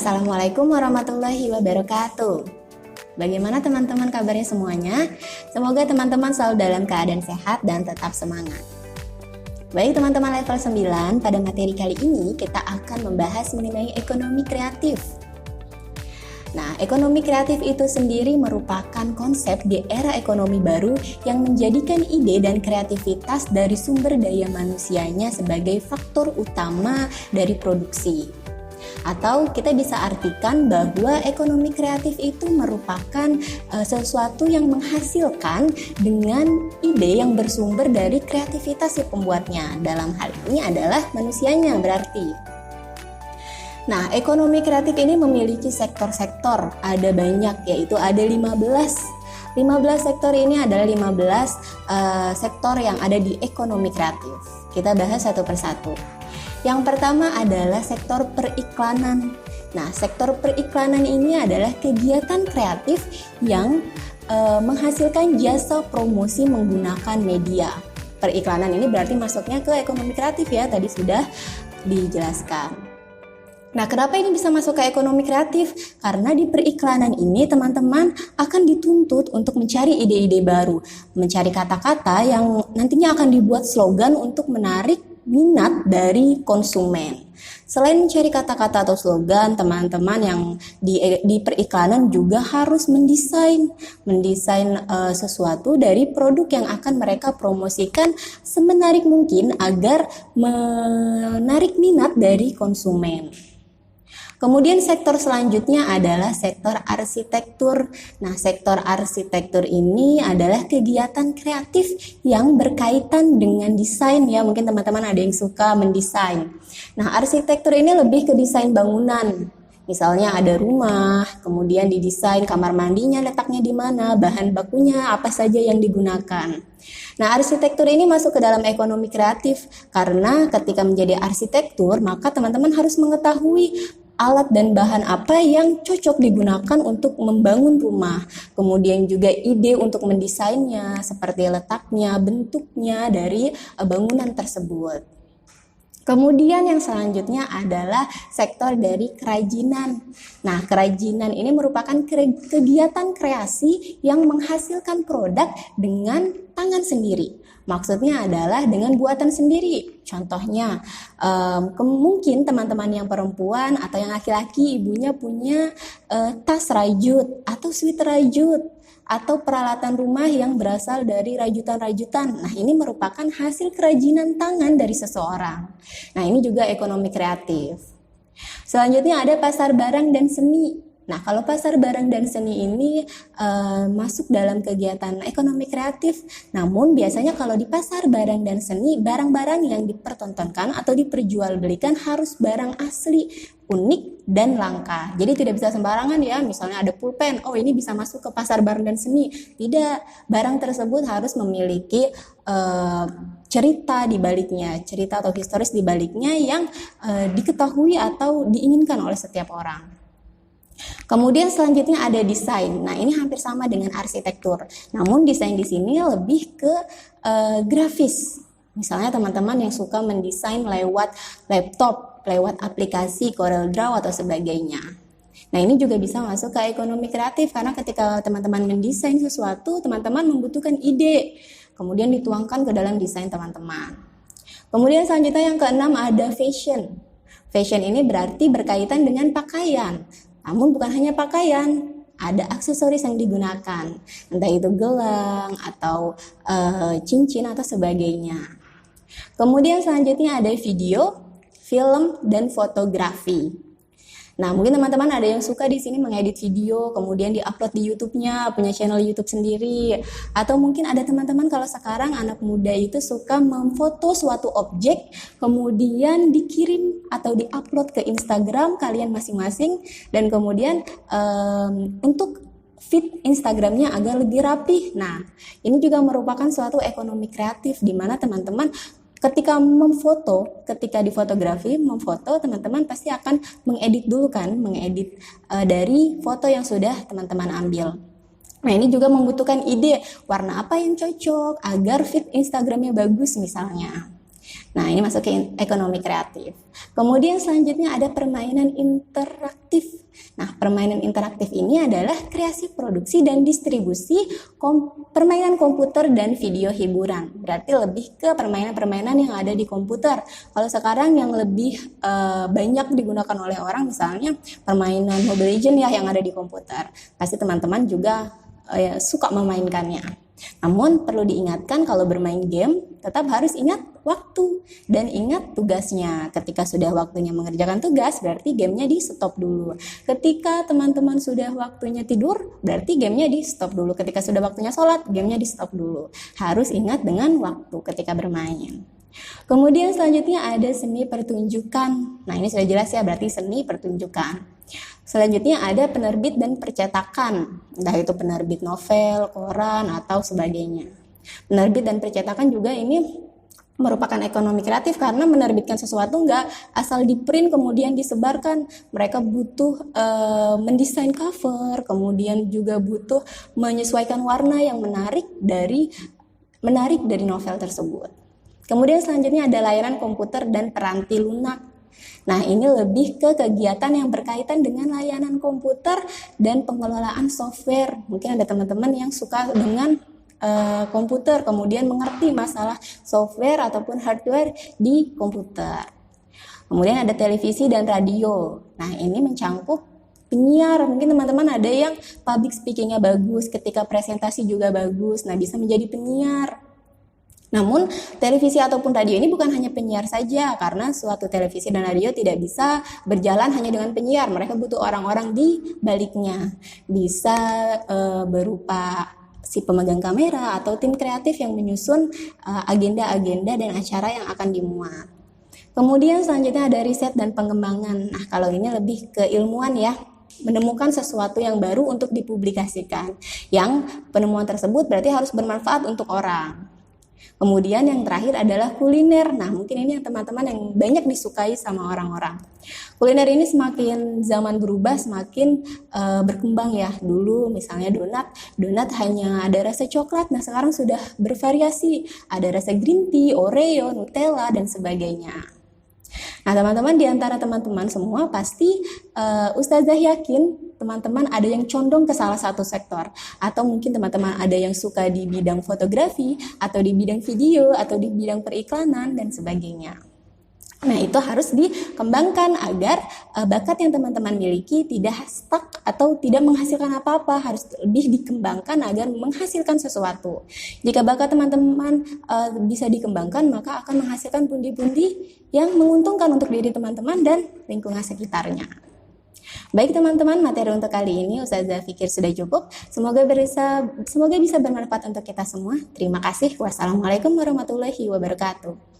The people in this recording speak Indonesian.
Assalamualaikum warahmatullahi wabarakatuh. Bagaimana teman-teman kabarnya semuanya? Semoga teman-teman selalu dalam keadaan sehat dan tetap semangat. Baik teman-teman level 9, pada materi kali ini kita akan membahas mengenai ekonomi kreatif. Nah, ekonomi kreatif itu sendiri merupakan konsep di era ekonomi baru yang menjadikan ide dan kreativitas dari sumber daya manusianya sebagai faktor utama dari produksi. Atau kita bisa artikan bahwa ekonomi kreatif itu merupakan sesuatu yang menghasilkan dengan ide yang bersumber dari kreativitas si pembuatnya. Dalam hal ini adalah manusianya berarti. Nah, ekonomi kreatif ini memiliki sektor-sektor, ada banyak, yaitu ada 15 sektor ini adalah 15 sektor yang ada di ekonomi kreatif. Kita bahas satu persatu. Yang pertama adalah sektor periklanan. Nah, sektor periklanan ini adalah kegiatan kreatif yang menghasilkan jasa promosi menggunakan media. Periklanan ini berarti masuknya ke ekonomi kreatif ya, tadi sudah dijelaskan. Nah, kenapa ini bisa masuk ke ekonomi kreatif? Karena di periklanan ini teman-teman akan dituntut untuk mencari ide-ide baru, mencari kata-kata yang nantinya akan dibuat slogan untuk menarik minat dari konsumen. Selain mencari kata-kata atau slogan, teman-teman yang di periklanan juga harus mendesain sesuatu dari produk yang akan mereka promosikan semenarik mungkin agar menarik minat dari konsumen. Kemudian sektor selanjutnya adalah sektor arsitektur. Nah, sektor arsitektur ini adalah kegiatan kreatif yang berkaitan dengan desain ya. Mungkin teman-teman ada yang suka mendesain. Nah, arsitektur ini lebih ke desain bangunan. Misalnya ada rumah, kemudian didesain kamar mandinya letaknya di mana, bahan bakunya apa saja yang digunakan. Nah, arsitektur ini masuk ke dalam ekonomi kreatif karena ketika menjadi arsitektur, maka teman-teman harus mengetahui alat dan bahan apa yang cocok digunakan untuk membangun rumah. Kemudian juga ide untuk mendesainnya, seperti letaknya, bentuknya dari bangunan tersebut. Kemudian yang selanjutnya adalah sektor dari kerajinan. Nah, kerajinan ini merupakan kegiatan kreasi yang menghasilkan produk dengan tangan sendiri. Maksudnya adalah dengan buatan sendiri. Contohnya, mungkin teman-teman yang perempuan atau yang laki-laki ibunya punya tas rajut atau sweater rajut atau peralatan rumah yang berasal dari rajutan-rajutan. Nah, ini merupakan hasil kerajinan tangan dari seseorang. Nah, ini juga ekonomi kreatif. Selanjutnya ada pasar barang dan seni. Nah, kalau pasar barang dan seni ini masuk dalam kegiatan ekonomi kreatif, namun biasanya kalau di pasar barang dan seni, barang-barang yang dipertontonkan atau diperjualbelikan harus barang asli, unik, dan langka. Jadi tidak bisa sembarangan ya, misalnya ada pulpen, oh ini bisa masuk ke pasar barang dan seni. Tidak, barang tersebut harus memiliki cerita di baliknya, cerita atau historis di baliknya yang diketahui atau diinginkan oleh setiap orang. Kemudian selanjutnya ada desain. Nah, ini hampir sama dengan arsitektur. Namun desain di sini lebih ke grafis. Misalnya teman-teman yang suka mendesain lewat laptop, lewat aplikasi CorelDRAW atau sebagainya. Nah, ini juga bisa masuk ke ekonomi kreatif karena ketika teman-teman mendesain sesuatu, teman-teman membutuhkan ide. Kemudian dituangkan ke dalam desain teman-teman. Kemudian selanjutnya yang keenam ada fashion. Fashion ini berarti berkaitan dengan pakaian. Namun bukan hanya pakaian, ada aksesoris yang digunakan, entah itu gelang atau cincin atau sebagainya. Kemudian selanjutnya ada video, film, dan fotografi. Nah, mungkin teman-teman ada yang suka di sini mengedit video, kemudian diupload di YouTube-nya, punya channel YouTube sendiri. Atau mungkin ada teman-teman kalau sekarang anak muda itu suka memfoto suatu objek, kemudian dikirim atau diupload ke Instagram kalian masing-masing, dan kemudian untuk feed Instagramnya agar lebih rapi. Nah, ini juga merupakan suatu ekonomi kreatif di mana teman-teman ketika di fotografi, memfoto, teman-teman pasti akan mengedit dulu kan, mengedit dari foto yang sudah teman-teman ambil. Nah, ini juga membutuhkan ide, warna apa yang cocok agar feed Instagramnya bagus misalnya. Nah, ini masuk ke ekonomi kreatif. Kemudian selanjutnya ada permainan interaktif. Nah, permainan interaktif ini adalah kreasi, produksi, dan distribusi permainan komputer dan video hiburan. Berarti lebih ke permainan-permainan yang ada di komputer. Kalau sekarang yang lebih banyak digunakan oleh orang, misalnya permainan Mobile Legends ya yang ada di komputer. Pasti teman-teman juga suka memainkannya. Namun perlu diingatkan kalau bermain game tetap harus ingat waktu dan ingat tugasnya. Ketika sudah waktunya mengerjakan tugas, berarti gamenya di stop dulu. Ketika teman-teman sudah waktunya tidur, berarti gamenya di stop dulu. Ketika sudah waktunya sholat, gamenya di stop dulu. Harus ingat dengan waktu ketika bermain. Kemudian selanjutnya ada seni pertunjukan. Nah, ini sudah jelas ya, berarti seni pertunjukan. Selanjutnya ada penerbit dan percetakan, entah itu penerbit novel, koran, atau sebagainya. Penerbit dan percetakan juga ini merupakan ekonomi kreatif karena menerbitkan sesuatu nggak asal di print kemudian disebarkan. Mereka butuh mendesain cover, kemudian juga butuh menyesuaikan warna yang menarik dari novel tersebut. Kemudian selanjutnya ada layanan komputer dan peranti lunak. Nah, ini lebih ke kegiatan yang berkaitan dengan layanan komputer dan pengelolaan software. Mungkin ada teman-teman yang suka dengan komputer, kemudian mengerti masalah software ataupun hardware di komputer. Kemudian ada televisi dan radio. Nah, ini mencangkup penyiar. Mungkin teman-teman ada yang public speaking-nya bagus, ketika presentasi juga bagus. Nah, bisa menjadi penyiar. Namun, televisi ataupun radio ini bukan hanya penyiar saja, karena suatu televisi dan radio tidak bisa berjalan hanya dengan penyiar. Mereka butuh orang-orang di baliknya. Bisa berupa si pemegang kamera atau tim kreatif yang menyusun agenda-agenda dan acara yang akan dimuat. Kemudian selanjutnya ada riset dan pengembangan. Nah, kalau ini lebih ke ilmuwan ya, menemukan sesuatu yang baru untuk dipublikasikan. Yang penemuan tersebut berarti harus bermanfaat untuk orang. Kemudian yang terakhir adalah kuliner. Nah, mungkin ini yang teman-teman yang banyak disukai sama orang-orang. Kuliner ini semakin zaman berubah, semakin berkembang ya. Dulu misalnya donat hanya ada rasa coklat. Nah, sekarang sudah bervariasi. Ada rasa green tea, Oreo, Nutella, dan sebagainya. Nah, teman-teman, di antara teman-teman semua pasti Ustazah yakin teman-teman ada yang condong ke salah satu sektor, atau mungkin teman-teman ada yang suka di bidang fotografi, atau di bidang video, atau di bidang periklanan, dan sebagainya. Nah, itu harus dikembangkan agar bakat yang teman-teman miliki tidak stuck atau tidak menghasilkan apa-apa, harus lebih dikembangkan agar menghasilkan sesuatu. Jika bakat teman-teman bisa dikembangkan, maka akan menghasilkan pundi-pundi yang menguntungkan untuk diri teman-teman dan lingkungan sekitarnya. Baik teman-teman, materi untuk kali ini Ustazah pikir sudah cukup. Semoga bisa bermanfaat untuk kita semua. Terima kasih. Wassalamualaikum warahmatullahi wabarakatuh.